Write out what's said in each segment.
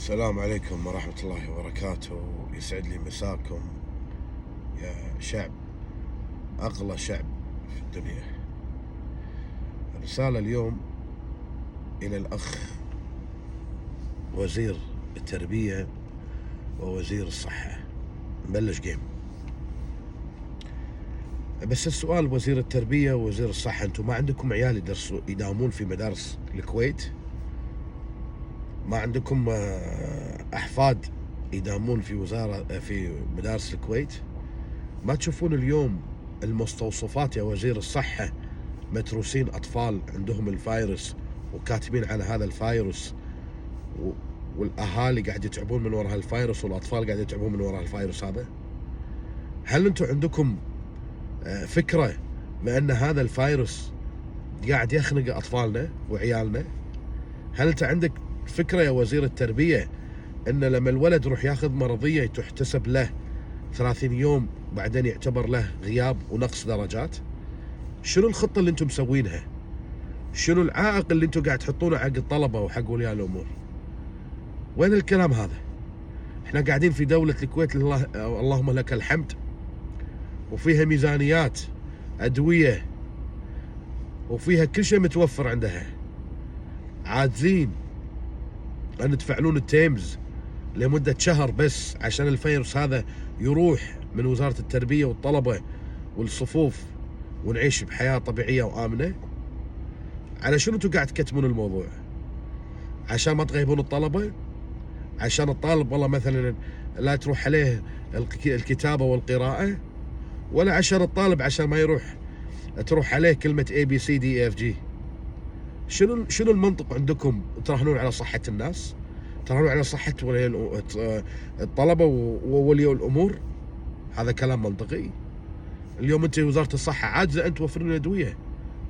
السلام عليكم ورحمة الله وبركاته. يسعد لي مساكم يا شعب، أغلى شعب في الدنيا. الرسالة اليوم إلى الأخ وزير التربية ووزير الصحة. نبلش جيم. بس السؤال، وزير التربية ووزير الصحة، أنتم ما عندكم عيال يداومون في مدارس الكويت؟ ما عندكم أحفاد يداومون في مدارس الكويت؟ ما تشوفون اليوم المستوصفات يا وزير الصحة متروسين أطفال عندهم الفيروس وكاتبين على هذا الفيروس، والأهالي قاعد يتعبون من وراء الفيروس والأطفال قاعد يتعبون من وراء الفيروس هذا؟ هل أنتم عندكم فكرة بأن هذا الفيروس قاعد يخنق أطفالنا وعيالنا؟ هل أنت عندك فكرة يا وزير التربية أن لما الولد يروح ياخذ مرضية تحتسب له 30 يوم بعدين يعتبر له غياب ونقص درجات؟ شنو الخطة اللي انتم مسوينها؟ شنو العائق اللي انتم قاعد تحطونه حق الطلبة وحق اولياء الامور؟ وين الكلام هذا؟ احنا قاعدين في دولة الكويت اللهم لك الحمد، وفيها ميزانيات ادوية وفيها كل شيء متوفر عندها. عاجزين ان تفعلون التيمز لمدة شهر بس عشان الفيروس هذا يروح من وزارة التربية والطلبة والصفوف ونعيش بحياة طبيعية وآمنة. على شنو انتم قاعد تكتمون الموضوع؟ عشان ما تغيبون الطلبة؟ عشان الطالب والله مثلا لا تروح عليه الكتابة والقراءة؟ ولا عشان الطالب عشان ما تروح عليه كلمة ABCDEFG؟ شنو المنطق عندكم؟ تراهنون على صحة الناس؟ تراهنون على صحة الطلبة وولي الأمور؟ هذا كلام منطقي؟ اليوم انت وزارة الصحة عاجزة ان توفر لنا ادوية،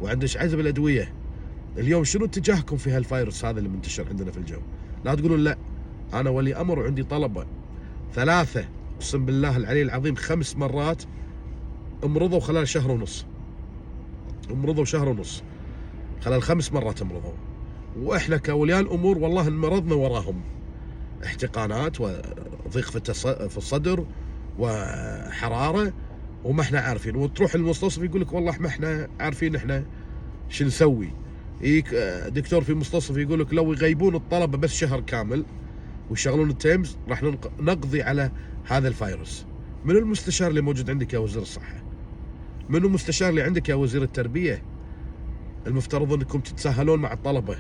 وعندش عجز بالادوية. اليوم شنو اتجاهكم في هالفيروس هذا اللي منتشر عندنا في الجو؟ لا تقولون لا، انا ولي امر وعندي طلبة 3 اقسم بالله العلي العظيم 5 مرات امرضوا خلال شهر ونص. امرضوا شهر ونص خلال 5 مرات امرضوا، واحنا كاولياء الامور والله انمرضنا وراهم. احتقانات وضيق في الصدر وحرارة وما احنا عارفين، وتروح المستوصف يقول لك والله ما احنا عارفين احنا شو نسوي. يجيك دكتور في مستوصف يقول لك لو يغيبون الطلبة بس شهر كامل ويشغلون التيمز راح نقضي على هذا الفيروس. من المستشار اللي موجود عندك يا وزير الصحة؟ من المستشار اللي عندك يا وزير التربية؟ المفترض انكم تتساهلون مع الطلبة،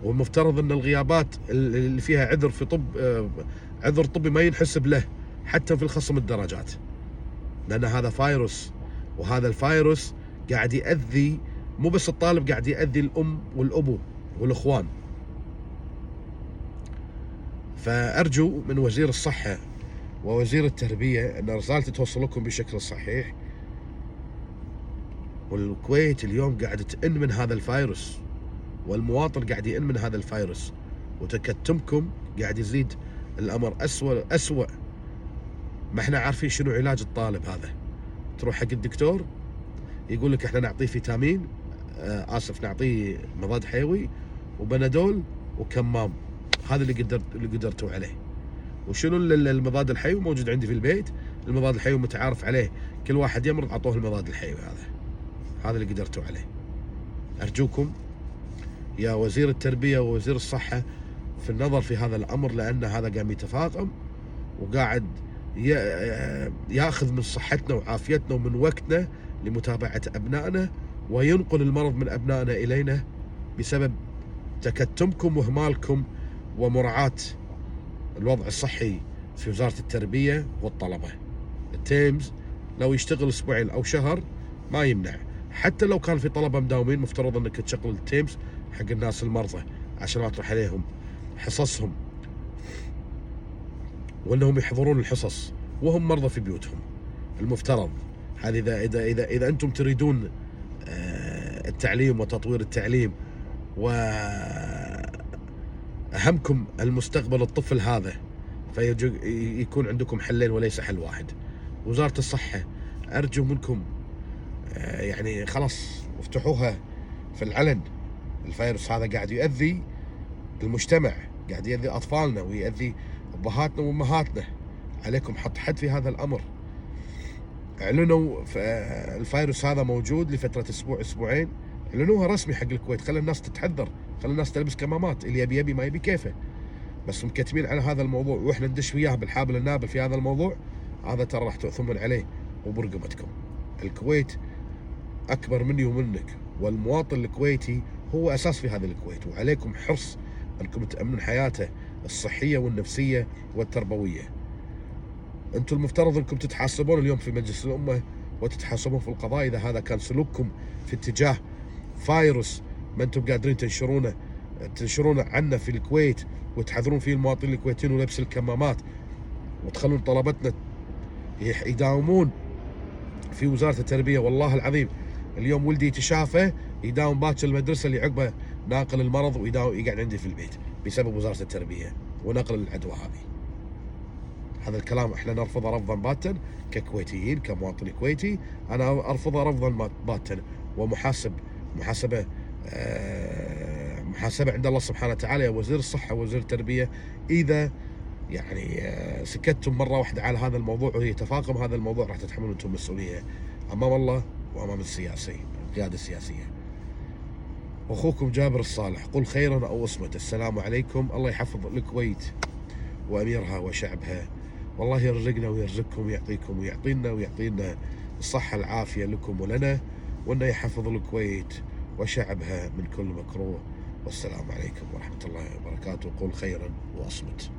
والمفترض ان الغيابات اللي فيها عذر في عذر طبي ما ينحسب له حتى في الخصم الدرجات، لان هذا فيروس، وهذا الفيروس قاعد يأذي مو بس الطالب، قاعد يأذي الام والابو والاخوان. فارجو من وزير الصحة ووزير التربية ان رسالتي توصل لكم بشكل صحيح. والكويت اليوم قاعد تئن من هذا الفيروس، والمواطن قاعد يئن من هذا الفيروس، وتكتمكم قاعد يزيد الامر اسوأ. ما احنا عارفين شنو علاج الطالب هذا. تروح حق الدكتور يقول لك احنا نعطيه فيتامين، نعطيه مضاد حيوي وبنادول وكمام. هذا اللي قدرتوا عليه. وشنو المضاد الحيوي موجود عندي في البيت؟ المضاد الحيوي متعارف عليه، كل واحد يمرض عطوه المضاد الحيوي هذا اللي قدرتوا عليه. ارجوكم يا وزير التربية ووزير الصحة في النظر في هذا الامر، لان هذا قام يتفاقم وقاعد ياخذ من صحتنا وعافيتنا ومن وقتنا لمتابعة ابنائنا، وينقل المرض من ابنائنا الينا بسبب تكتمكم واهمالكم ومراعاة الوضع الصحي في وزارة التربية والطلبة. التيمز لو يشتغل اسبوعين او شهر ما يمنع، حتى لو كان في طلبة مداومين مفترض انك تشغل التيمز حق الناس المرضى عشان ما تروح عليهم حصصهم، وانهم يحضرون الحصص وهم مرضى في بيوتهم. المفترض هذه اذا انتم تريدون التعليم وتطوير التعليم وأهمكم المستقبل الطفل هذا، فيكون عندكم حلين وليس حل واحد. وزارة الصحة أرجو منكم يعني خلاص افتحوها في العلن. الفيروس هذا قاعد يؤذي المجتمع قاعد يأذي أطفالنا ويأذي أبهاتنا وأمهاتنا. عليكم حط حد في هذا الأمر. اعلنوا الفيروس هذا موجود لفترة أسبوع أسبوعين، اعلنوها رسمي حق الكويت، خلي الناس تتحذر، خلي الناس تلبس كمامات، اللي يبي يبي ما يبي كيفه. بس مكتمين على هذا الموضوع واحنا ندش وياه بالحابل النابل في هذا الموضوع، هذا ترى راح تؤثمون عليه وبرقبتكم. الكويت أكبر مني ومنك، والمواطن الكويتي هو أساس في هذه الكويت، وعليكم حرص أنكم تأمنون حياته الصحية والنفسية والتربوية. أنتم المفترض أنكم تتحاسبون اليوم في مجلس الأمة وتتحاسبون في القضاء إذا هذا كان سلوككم في اتجاه فايروس ما أنتم قادرين تنشرونه عنه في الكويت، وتحذرون فيه المواطنين الكويتيين ولبس الكمامات، وتخلون طلبتنا يداومون في وزارة التربية. والله العظيم اليوم ولدي يتشافى يداوم باكر المدرسة اللي عقبه ناقل المرض ويقعد عندي في البيت بسبب وزارة التربية ونقل العدوى هذه. هذا الكلام احنا نرفضه رفضا باتا ككويتيين، كمواطن كويتي انا ارفضه رفضا باتا، محاسبة عند الله سبحانه وتعالى يا وزير الصحة ووزير التربية، اذا يعني سكتتم مرة واحدة على هذا الموضوع وهي تفاقم هذا الموضوع، راح تتحملون انتم مسؤولية امام الله وامام القيادة السياسية. اخوكم جابر الصالح، قل خيرا او اصمت. السلام عليكم، الله يحفظ الكويت واميرها وشعبها، والله يرزقنا ويرزقكم ويعطيكم ويعطينا الصحة العافية لكم ولنا، وانه يحفظ الكويت وشعبها من كل مكروه. والسلام عليكم ورحمة الله وبركاته. قل خيرا واصمت.